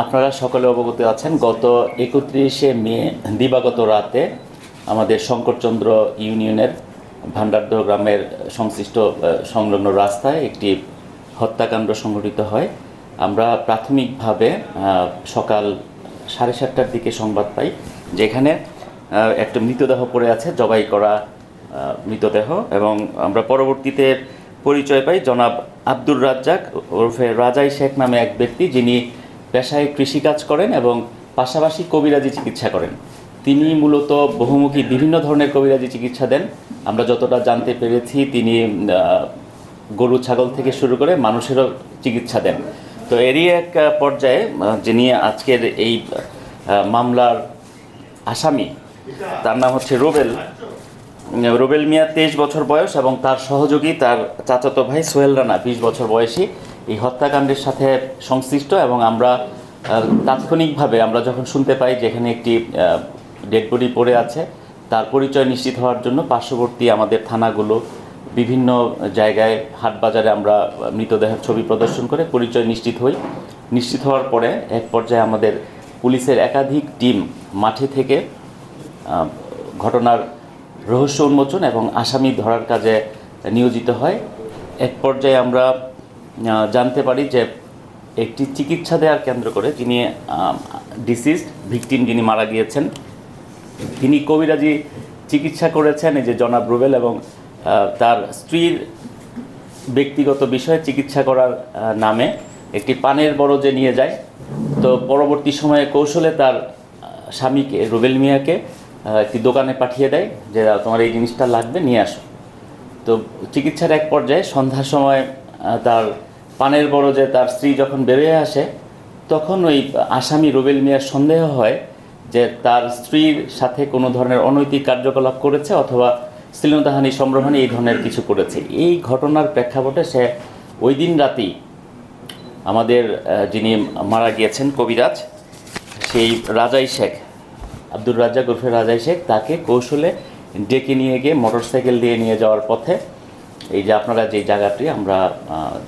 আপনারা সকলে অবগত আছেন, গত 31শে মে দিবাগত রাতে আমাদের শঙ্করচন্দ্র ইউনিয়নের ভান্ডারদহ গ্রামের সংশ্লিষ্ট সংলগ্ন রাস্তায় একটি হত্যাকাণ্ড সংঘটিত হয়। আমরা প্রাথমিকভাবে সকাল 7:30টার দিকে সংবাদ পাই, যেখানে একটা মৃতদেহ পড়ে আছে, জবাই করা মৃতদেহ, এবং আমরা পরবর্তীতে পরিচয় পাই জনাব আব্দুর রাজ্জাক ওরফে রাজাই শেখ নামে এক ব্যক্তি, যিনি পেশায় কৃষিকাজ করেন এবং পাশাপাশি কবিরাজি চিকিৎসা করেন। তিনি মূলত বহুমুখী বিভিন্ন ধরনের কবিরাজি চিকিৎসা দেন। আমরা যতটা জানতে পেরেছি, তিনি গরু ছাগল থেকে শুরু করে মানুষেরও চিকিৎসা দেন। তো এরই এক পর্যায়ে যিনি আজকের এই মামলার আসামি, তার নাম হচ্ছে রুবেল মিয়া, 23 বছর বয়স, এবং তার সহযোগী তার চাচাতো ভাই সোহেল রানা, 20 বছর বয়সী, এই হত্যাকাণ্ডের সাথে সংশ্লিষ্ট। এবং আমরা তাৎক্ষণিকভাবে আমরা যখন শুনতে পাই যে এখানে একটি ডেড বডি পড়ে আছে, তার পরিচয় নিশ্চিত হওয়ার জন্য পার্শ্ববর্তী আমাদের থানাগুলো, বিভিন্ন জায়গায় হাটবাজারে আমরা মৃতদেহের ছবি প্রদর্শন করে পরিচয় নিশ্চিত হওয়ার পরে এক পর্যায়ে আমাদের পুলিশের একাধিক টিম মাঠে থেকে ঘটনার রহস্য উন্মোচন এবং আসামি ধরার কাজে নিয়োজিত হয়। এক পর্যায়ে আমরা জানতে পারি যে একটি চিকিৎসা দেওয়ার কেন্দ্র করে, যিনি ডিসিজড ভিকটিম, যিনি মারা গিয়েছেন, তিনি কবিরাজি চিকিৎসা করেছেন এই যে জনাব রুবেল, এবং তার স্ত্রীর ব্যক্তিগত বিষয়ে চিকিৎসা করার নামে একটি পানের বরজে নিয়ে যায়। তো পরবর্তী সময়ে কৌশলে তার স্বামীকে, রুবেল মিয়াকে, একটি দোকানে পাঠিয়ে দেয় যে তোমার এই জিনিসটা লাগবে, নিয়ে আসো। তো চিকিৎসার এক পর্যায়ে সন্ধ্যার সময় তার পানের বরজে তার স্ত্রী যখন বেরিয়ে আসে, তখন ওই আসামি রুবেল মিয়ার সন্দেহ হয় যে তার স্ত্রীর সাথে কোনো ধরনের অনৈতিক কার্যকলাপ করেছে অথবা শ্লীলতাহানি, সম্ভ্রমহানি, এই ধরনের কিছু করেছে। এই ঘটনার প্রেক্ষাপটে সে ওই দিন রাতেই আমাদের যিনি মারা গিয়েছেন কবিরাজ, সেই রাজাই শেখ, আব্দুর রাজ্জাক ওরফে রাজাই শেখ, তাকে কৌশলে ডেকে নিয়ে গিয়ে মোটরসাইকেল দিয়ে নিয়ে যাওয়ার পথে, এই যে আপনারা যে জায়গাটি আমরা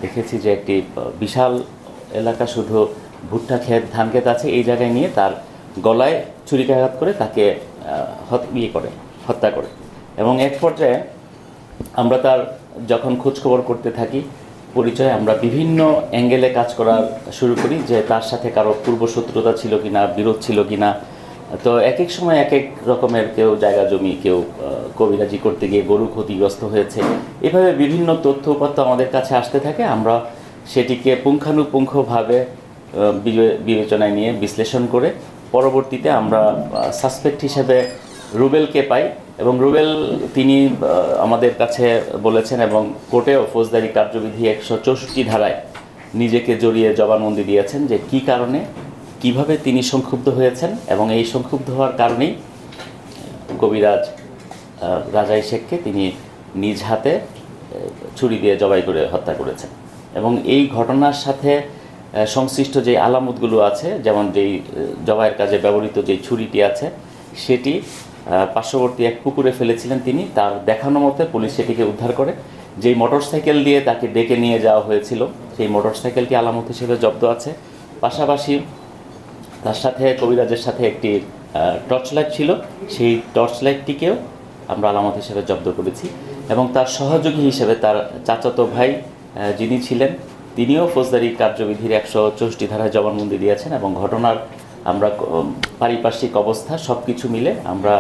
দেখেছি যে একটি বিশাল এলাকা, শুধু ভুট্টা ক্ষেত, ধান ক্ষেত আছে, এই জায়গায় নিয়ে তার গলায় ছুরিকাঘাত করে তাকে হত্যা করে। এবং এক পর্যায়ে আমরা তার যখন খোঁজখবর করতে থাকি, পরিচয় আমরা বিভিন্ন অ্যাঙ্গেলে কাজ করা শুরু করি, যে তার সাথে কারো পূর্বশত্রুতা ছিল কিনা, বিরোধ ছিল কিনা। তো এক এক সময় এক এক রকমের, কেউ জায়গা জমি, কেউ কবিরাজি করতে গিয়ে গরু ক্ষতিগ্রস্ত হয়েছে, এভাবে বিভিন্ন তথ্য উপাত্ত আমাদের কাছে আসতে থাকে। আমরা সেটিকে পুঙ্খানুপুঙ্খভাবে বিবেচনায় নিয়ে বিশ্লেষণ করে পরবর্তীতে আমরা সাসপেক্ট হিসেবে রুবেলকে পাই। এবং রুবেল তিনি আমাদের কাছে বলেছেন এবং কোর্টেও ফৌজদারি কার্যবিধি 164 ধারায় নিজেকে জড়িয়ে জবানবন্দি দিয়েছেন যে কী কারণে, কিভাবে তিনি সংক্ষুব্ধ হয়েছেন, এবং এই সংক্ষুব্ধ হওয়ার কারণেই কবিরাজ রাজাই শেখকে তিনি নিজ হাতে ছুরি দিয়ে জবাই করে হত্যা করেছেন। এবং এই ঘটনার সাথে সংশ্লিষ্ট যে আলামতগুলো আছে, যেমন যেই জবাইয়ের কাজে ব্যবহৃত যে ছুরিটি আছে, সেটি পার্শ্ববর্তী এক পুকুরে ফেলেছিলেন তিনি। তার দেখানো মতে পুলিশ সেটিকে উদ্ধার করে। যেই মোটরসাইকেল দিয়ে তাকে ডেকে নিয়ে যাওয়া হয়েছিল, সেই মোটরসাইকেলটি আলামত হিসেবে জব্দ আছে। পাশাপাশি তার সাথে, কবিরাজের সাথে একটি টর্চ লাইট ছিল, সেই টর্চ লাইটটিকেও আমরা আলামত হিসেবে জব্দ করেছি। এবং তার সহযোগী হিসেবে তার চাচাতো ভাই যিনি ছিলেন, তিনিও ফৌজদারি কার্যবিধির 164 ধারায় জবানবন্দি দিয়েছেন। এবং ঘটনার আমরা পারিপার্শ্বিক অবস্থা সব কিছু মিলে আমরা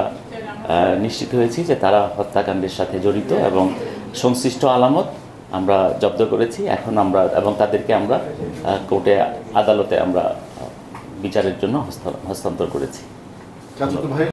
নিশ্চিত হয়েছি যে তারা হত্যাকাণ্ডের সাথে জড়িত, এবং সংশ্লিষ্ট আলামত আমরা জব্দ করেছি। এখন আমরা এবং তাদেরকে আমরা আদালতে আমরা বিচারের জন্য হস্তান্তর করেছি। চাচাতো ভাই